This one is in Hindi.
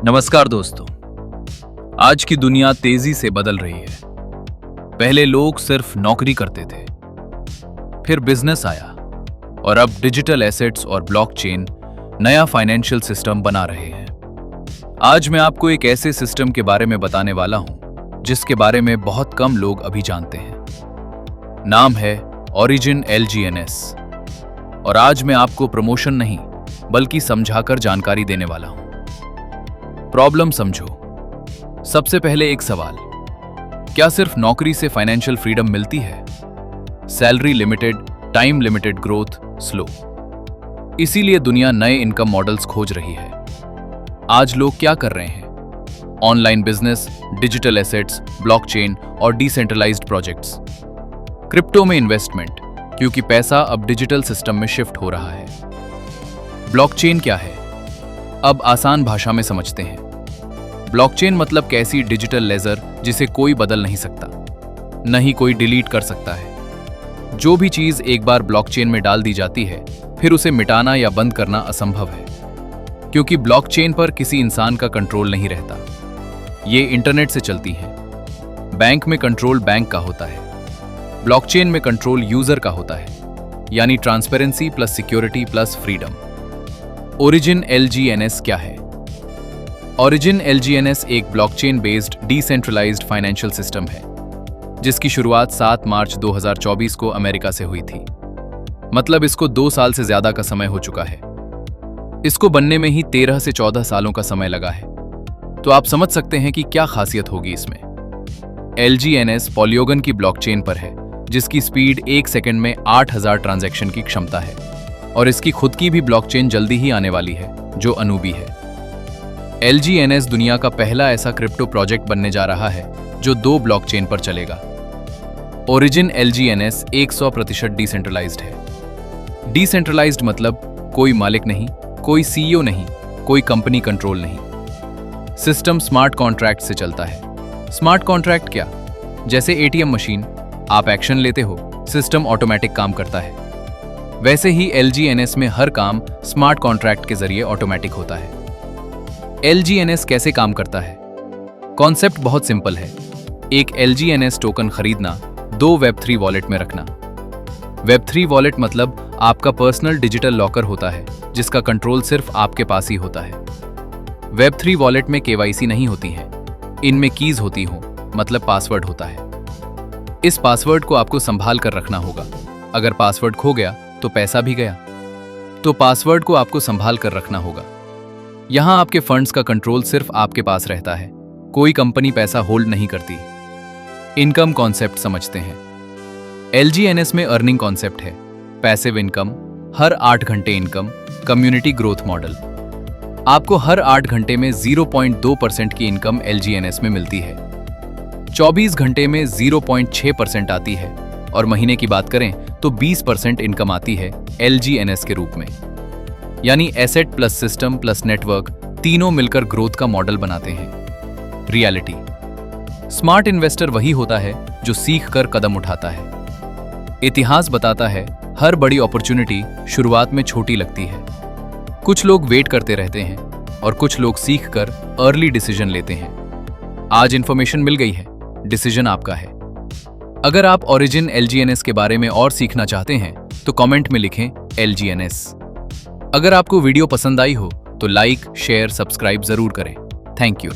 नमस्कार दोस्तों। आज की दुनिया तेजी से बदल रही है। पहले लोग सिर्फ नौकरी करते थे, फिर बिजनेस आया और अब डिजिटल एसेट्स और ब्लॉकचेन नया फाइनेंशियल सिस्टम बना रहे हैं। आज मैं आपको एक ऐसे सिस्टम के बारे में बताने वाला हूं जिसके बारे में बहुत कम लोग अभी जानते हैं। नाम है ओरिजिन LGNS और आज मैं आपको प्रमोशन नहीं बल्कि समझाकर जानकारी देने वाला हूं। प्रॉब्लम समझो। सबसे पहले एक सवाल, क्या सिर्फ नौकरी से फाइनेंशियल फ्रीडम मिलती है? Salary limited, time limited, growth slow. इसीलिए दुनिया नए इनकम मॉडल्स खोज रही है। आज लोग क्या कर रहे हैं? Online business, digital assets, blockchain और डिसेंट्रलाइज्ड प्रोजेक्ट्स। क्रिप्टो में इन्वेस्टमेंट, क्योंकि पैसा अब डिजिटल सिस्टम में शिफ्ट हो रहा है। ब्लॉकचेन क्या है? अब आसान भाषा में समझते हैं। ब्लॉकचेन मतलब कैसी डिजिटल लेजर जिसे कोई बदल नहीं सकता, न ही कोई डिलीट कर सकता है। जो भी चीज एक बार ब्लॉकचेन में डाल दी जाती है, फिर उसे मिटाना या बंद करना असंभव है, क्योंकि ब्लॉकचेन पर किसी इंसान का कंट्रोल नहीं रहता। ये इंटरनेट से चलती है। बैंक में कंट्रोल बैंक का होता है, ब्लॉकचेन में कंट्रोल यूजर का होता है, यानी transparency plus security plus freedom. Origin LGNS क्या है? ओरिजिन LGNS एक blockchain based decentralised financial system है, जिसकी शुरुआत 7 मार्च 2024 को अमेरिका से हुई थी। मतलब इसको 2 साल से ज्यादा का समय हो चुका है। इसको बनने में ही 13 से 14 सालों का समय लगा है। तो आप समझ सकते हैं कि क्या खासियत होगी इसमें। LGNS पॉलियोगन की ब्लॉकचेन पर है, जिसकी स्पीड 1 सेकंड में 8000 ट्रांजैक्शन की क्षमता है, और इसकी खुद की भी ब्लॉकचेन जल्दी ही आने वाली है, जो अनूबी है। LGNS दुनिया का पहला ऐसा क्रिप्टो प्रोजेक्ट बनने जा रहा है जो 2 ब्लॉकचेन पर चलेगा। ओरिजिन LGNS 100% डिसेंट्रलाइज्ड है। डिसेंट्रलाइज्ड मतलब कोई मालिक नहीं, कोई CEO नहीं, कोई कंपनी कंट्रोल नहीं। सिस्टम स्मार्ट कॉन्ट्रैक्ट से चलता है। स्मार्ट कॉन्ट्रैक्ट क्या? जैसे ATM मशीन, आप एक्शन लेते हो, सिस्टम ऑटोमेटिक काम करता है। वैसे ही LGNS में हर काम स्मार्ट कॉन्ट्रैक्ट के जरिए ऑटोमेटिक होता है। LGNS कैसे काम करता है? कॉन्सेप्ट बहुत सिंपल है। एक LGNS टोकन खरीदना, 2 Web3 वॉलेट में रखना। Web3 वॉलेट मतलब आपका पर्सनल डिजिटल लॉकर होता है, जिसका कंट्रोल सिर्फ आपके पास ही होता है। Web3 वॉलेट में KYC नहीं होती है, इनमें कीज होती हो, मतलब पासवर्ड होता है। इस पासवर्ड को आपको संभाल कर रखना होगा। अगर पासवर्ड खो गया तो पैसा भी गया। तो पासवर्ड को आपको संभाल कर रखना होगा। यहां आपके फंड्स का कंट्रोल सिर्फ आपके पास रहता है, कोई कंपनी पैसा होल्ड नहीं करती। इनकम कॉन्सेप्ट समझते हैं। LGNS में अर्निंग कॉन्सेप्ट है, पैसिव इनकम, हर 8 घंटे इनकम, कम्युनिटी ग्रोथ मॉडल। आपको हर 8 घंटे में 0.2% की इनकम LGNS में मिलती है। 24 घंटे में 0.6% आती है, और महीने की बात करें तो 20% इनकम आती है LGNS के रूप में। यानी asset plus system plus network तीनों मिलकर ग्रोथ का मॉडल बनाते हैं। रियलिटी, स्मार्ट इन्वेस्टर वही होता है जो सीख कर कदम उठाता है। इतिहास बताता है हर बड़ी अपॉर्चुनिटी शुरुआत में छोटी लगती है। कुछ लोग वेट करते रहते हैं और कुछ लोग सीख कर अर्ली डिसीजन लेते हैं। आज इंफॉर्मेशन मिल गई है, डिसीजन आपका है। अगर आप ओरिजिन LGNS के बारे में और सीखना चाहते हैं तो कमेंट में लिखें LGNS। अगर आपको वीडियो पसंद आई हो तो लाइक, शेयर, सब्सक्राइब जरूर करें। Thank you.